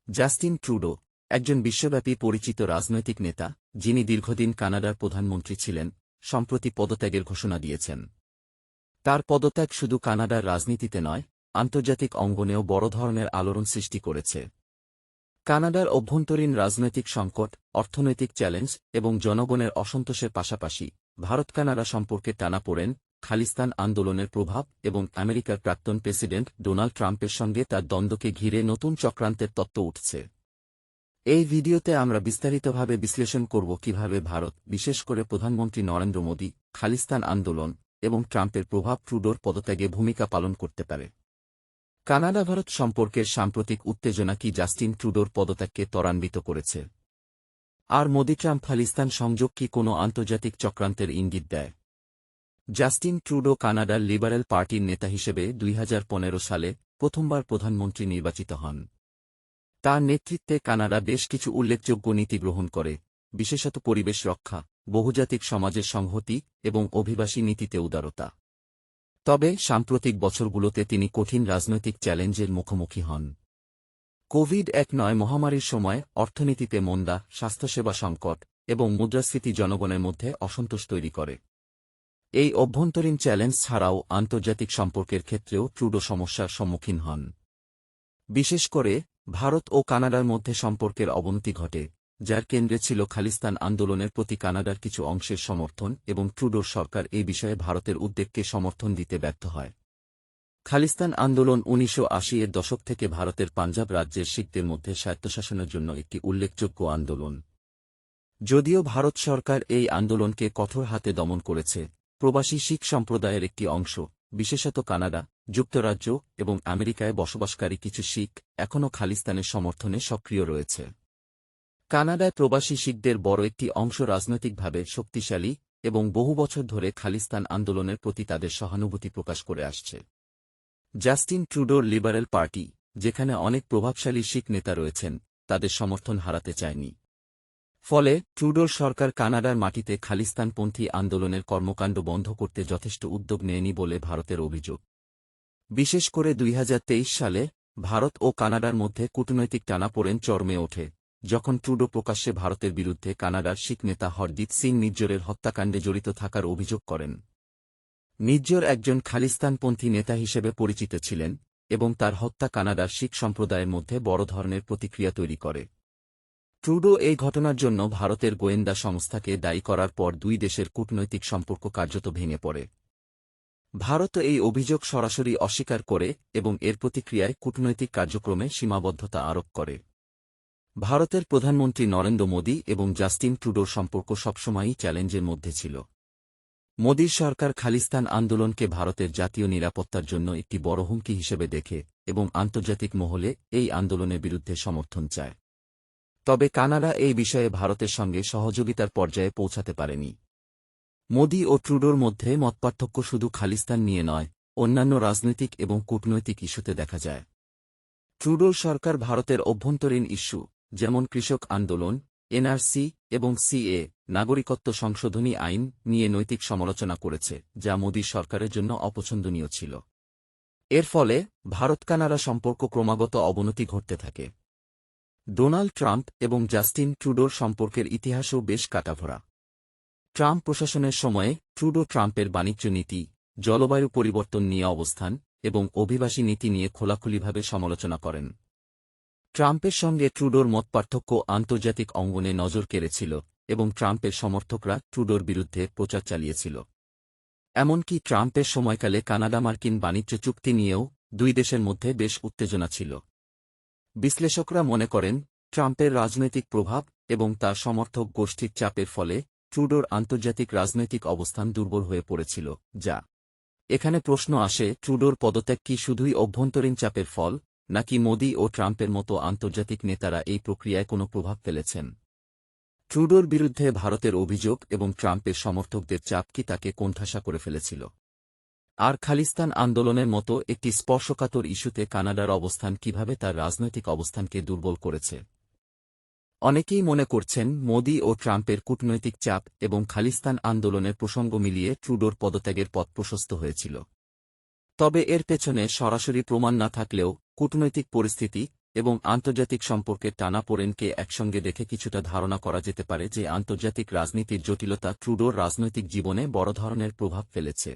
Justin Trudeau একজন বিশ্বব্যাপী পরিচিত রাজনৈতিক নেতা, যিনি দীর্ঘদিন কানাডার প্রধানমন্ত্রী ছিলেন, সম্প্রতি পদত্যাগের ঘোষণা দিয়েছেন। তার পদত্যাগ শুধু কানাডার রাজনীতিতে নয়, আন্তর্জাতিক অঙ্গনেও বড় ধরনের আলোড়ন সৃষ্টি করেছে। কানাডার অভ্যন্তরীণ রাজনৈতিক সংকট, অর্থনৈতিক চ্যালেঞ্জ এবং জনগণের অসন্তোষের পাশাপাশি ভারত কানাডা সম্পর্কে টানাপোড়েন, খালিস্তান আন্দোলনের প্রভাব এবং আমেরিকার প্রাক্তন প্রেসিডেন্ট ডোনাল্ড ট্রাম্পের সঙ্গে তার দ্বন্দ্বকে ঘিরে নতুন চক্রান্তের তত্ত্ব উঠছে। এই ভিডিওতে আমরা বিস্তারিতভাবে বিশ্লেষণ করব কিভাবে ভারত, বিশেষ করে প্রধানমন্ত্রী নরেন্দ্র মোদী, খালিস্তান আন্দোলন এবং ট্রাম্পের প্রভাব ট্রুডোর পদত্যাগে ভূমিকা পালন করতে পারে। কানাডা ভারত সম্পর্কের সাম্প্রতিক উত্তেজনা কি জাস্টিন ট্রুডোর পদত্যাগকে ত্বরান্বিত করেছে? আর মোদি ট্রাম্প খালিস্তান সংযোগ কি কোনো আন্তর্জাতিক চক্রান্তের ইঙ্গিত দেয়? জাস্টিন ট্রুডো কানাডার লিবারেল পার্টির নেতা হিসেবে 2015 সালে প্রথমবার প্রধানমন্ত্রী নির্বাচিত হন। তার নেতৃত্বে কানাডা বেশ কিছু উল্লেখযোগ্য নীতি গ্রহণ করে, বিশেষত পরিবেশ রক্ষা, বহুজাতিক সমাজের সংহতি এবং অভিবাসী নীতিতে উদারতা। তবে সাম্প্রতিক বছরগুলোতে তিনি কঠিন রাজনৈতিক চ্যালেঞ্জের মুখোমুখি হন। কোভিড-19 মহামারীর সময় অর্থনীতিতে মন্দা, স্বাস্থ্যসেবা সংকট এবং মুদ্রাস্ফীতি জনগণের মধ্যে অসন্তোষ তৈরি করে। এই অভ্যন্তরীণ চ্যালেঞ্জ ছাড়াও আন্তর্জাতিক সম্পর্কের ক্ষেত্রেও ট্রুডো সমস্যার সম্মুখীন হন। বিশেষ করে ভারত ও কানাডার মধ্যে সম্পর্কের অবনতি ঘটে, যার কেন্দ্রে ছিল খালিস্তান আন্দোলনের প্রতি কানাডার কিছু অংশের সমর্থন, এবং ট্রুডোর সরকার এই বিষয়ে ভারতের উদ্বেগকে সমর্থন দিতে ব্যর্থ হয়। খালিস্তান আন্দোলন 1980-এর দশক থেকে ভারতের পাঞ্জাব রাজ্যের শিখদের মধ্যে স্বায়ত্তশাসনের জন্য একটি উল্লেখযোগ্য আন্দোলন। যদিও ভারত সরকার এই আন্দোলনকে কঠোর হাতে দমন করেছে, প্রবাসী শিখ সম্প্রদায়ের একটি অংশ, বিশেষত কানাডা, যুক্তরাজ্য এবং আমেরিকায় বসবাসকারী কিছু শিখ এখনও খালিস্তানের সমর্থনে সক্রিয় রয়েছে। কানাডায় প্রবাসী শিখদের বড় একটি অংশ রাজনৈতিকভাবে শক্তিশালী এবং বহু বছর ধরে খালিস্তান আন্দোলনের প্রতি তাদের সহানুভূতি প্রকাশ করে আসছে। জাস্টিন ট্রুডোর লিবারেল পার্টি, যেখানে অনেক প্রভাবশালী শিখ নেতা রয়েছেন, তাদের সমর্থন হারাতে চায়নি। ফলে ট্রুডোর সরকার কানাডার মাটিতে খালিস্তানপন্থী আন্দোলনের কর্মকাণ্ড বন্ধ করতে যথেষ্ট উদ্যোগ নেয়নি বলে ভারতের অভিযোগ। বিশেষ করে 2023 সালে ভারত ও কানাডার মধ্যে কূটনৈতিক টানাপোড়েন চরমে ওঠে, যখন ট্রুডো প্রকাশ্যে ভারতের বিরুদ্ধে কানাডার শিখ নেতা হরদীপ সিং নিজ্জরের হত্যাকাণ্ডে জড়িত থাকার অভিযোগ করেন। নিজ্জর একজন খালিস্তানপন্থী নেতা হিসেবে পরিচিত ছিলেন, এবং তার হত্যা কানাডার শিখ সম্প্রদায়ের মধ্যে বড় ধরনের প্রতিক্রিয়া তৈরি করে। ট্রুডো এই ঘটনার জন্য ভারতের গোয়েন্দা সংস্থাকে দায়ী করার পর দুই দেশের কূটনৈতিক সম্পর্ক কার্যত ভেঙে পড়ে। ভারত এই অভিযোগ সরাসরি অস্বীকার করে এবং এর প্রতিক্রিয়ায় কূটনৈতিক কার্যক্রমে সীমাবদ্ধতা আরোপ করে। ভারতের প্রধানমন্ত্রী নরেন্দ্র মোদী এবং জাস্টিন ট্রুডোর সম্পর্ক সবসময়ই চ্যালেঞ্জের মধ্যে ছিল। মোদীর সরকার খালিস্তান আন্দোলনকে ভারতের জাতীয় নিরাপত্তার জন্য একটি বড় হুমকি হিসেবে দেখে এবং আন্তর্জাতিক মহলে এই আন্দোলনের বিরুদ্ধে সমর্থন চায়। তবে কানাডা এই বিষয়ে ভারতের সঙ্গে সহযোগিতার পর্যায়ে পৌঁছাতে পারেনি। মোদী ও ট্রুডোর মধ্যে মতপার্থক্য শুধু খালিস্তান নিয়ে নয়, অন্যান্য রাজনৈতিক এবং কূটনৈতিক ইস্যুতে দেখা যায়। ট্রুডোর সরকার ভারতের অভ্যন্তরীণ ইস্যু, যেমন কৃষক আন্দোলন, এনআরসি এবং সিএ, নাগরিকত্ব সংশোধনী আইন নিয়ে নৈতিক সমালোচনা করেছে, যা মোদীর সরকারের জন্য অপছন্দনীয় ছিল। এর ফলে ভারত কানাডা সম্পর্ক ক্রমাগত অবনতি ঘটতে থাকে। ডোনাল্ড ট্রাম্প এবং জাস্টিন ট্রুডোর সম্পর্কের ইতিহাসও বেশ কাটাভরা। ট্রাম্প প্রশাসনের সময়ে ট্রুডো ট্রাম্পের বাণিজ্য নীতি, জলবায়ু পরিবর্তন নিয়ে অবস্থান এবং অভিবাসী নীতি নিয়ে খোলাখুলিভাবে সমালোচনা করেন। ট্রাম্পের সঙ্গে ট্রুডোর মতপার্থক্য আন্তর্জাতিক অঙ্গনে নজর কেড়েছিল এবং ট্রাম্পের সমর্থকরা ট্রুডোর বিরুদ্ধে প্রচার চালিয়েছিল। এমনকি ট্রাম্পের সময়কালে কানাডা মার্কিন বাণিজ্য চুক্তি নিয়েও দুই দেশের মধ্যে বেশ উত্তেজনা ছিল। বিশ্লেষকরা মনে করেন, ট্রাম্পের রাজনৈতিক প্রভাব এবং তার সমর্থক গোষ্ঠীর চাপের ফলে ট্রুডোর আন্তর্জাতিক রাজনৈতিক অবস্থান দুর্বল হয়ে পড়েছিল। এখানে প্রশ্ন আসে, ট্রুডোর পদত্যাগ কি শুধুই অভ্যন্তরীণ চাপের ফল, নাকি মোদী ও ট্রাম্পের মতো আন্তর্জাতিক নেতারা এই প্রক্রিয়ায় কোনো প্রভাব ফেলেছেন? ট্রুডোর বিরুদ্ধে ভারতের অভিযোগ এবং ট্রাম্পের সমর্থকদের চাপ কি তাকে কোণঠাসা করে ফেলেছিল? আর খালিস্তান আন্দোলনের মতো একটি স্পর্শকাতর ইস্যুতে কানাডার অবস্থান কিভাবে তার রাজনৈতিক অবস্থানকে দুর্বল করেছে? অনেকেই মনে করছেন, মোদী ও ট্রাম্পের কূটনৈতিক চাপ এবং খালিস্তান আন্দোলনের প্রসঙ্গ মিলিয়ে ট্রুডোর পদত্যাগের পথ প্রশস্ত হয়েছিল। তবে এর পেছনে সরাসরি প্রমাণ না থাকলেও কূটনৈতিক পরিস্থিতি, এবং আন্তর্জাতিক সম্পর্কের টানাপোড়েনকে একসঙ্গে দেখে কিছুটা ধারণা করা যেতে পারে যে আন্তর্জাতিক রাজনীতির জটিলতা ট্রুডোর রাজনৈতিক জীবনে বড় ধরনের প্রভাব ফেলেছে।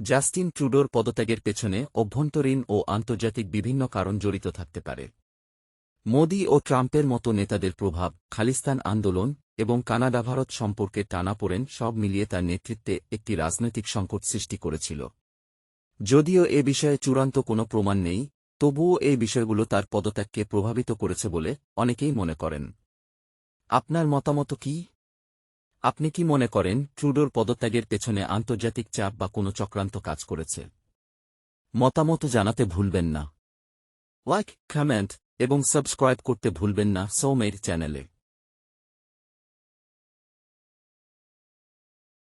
জাস্টিন ট্রুডোর পদত্যাগের পেছনে অভ্যন্তরীণ ও আন্তর্জাতিক বিভিন্ন কারণ জড়িত থাকতে পারে। মোদি ও ট্রাম্পের মতো নেতাদের প্রভাব, খালিস্তান আন্দোলন এবং কানাডা-ভারত সম্পর্কের টানাপোড়েন সব মিলিয়ে তার নেতৃত্বে একটি রাজনৈতিক সংকট সৃষ্টি করেছিল। যদিও এ বিষয়ে চূড়ান্ত কোনো প্রমাণ নেই, তবুও এই বিষয়গুলো তার পদত্যাগকে প্রভাবিত করেছে বলে অনেকেই মনে করেন। আপনার মতামত কি? আপনি কি মনে করেন ট্রুডোর পদত্যাগের পেছনে আন্তর্জাতিক চাপ বা কোনো চক্রান্ত কাজ করেছে? মতামত জানাতে ভুলবেন না। লাইক, কমেন্ট এবং সাবস্ক্রাইব করতে ভুলবেন না সৌমের চ্যানেলে।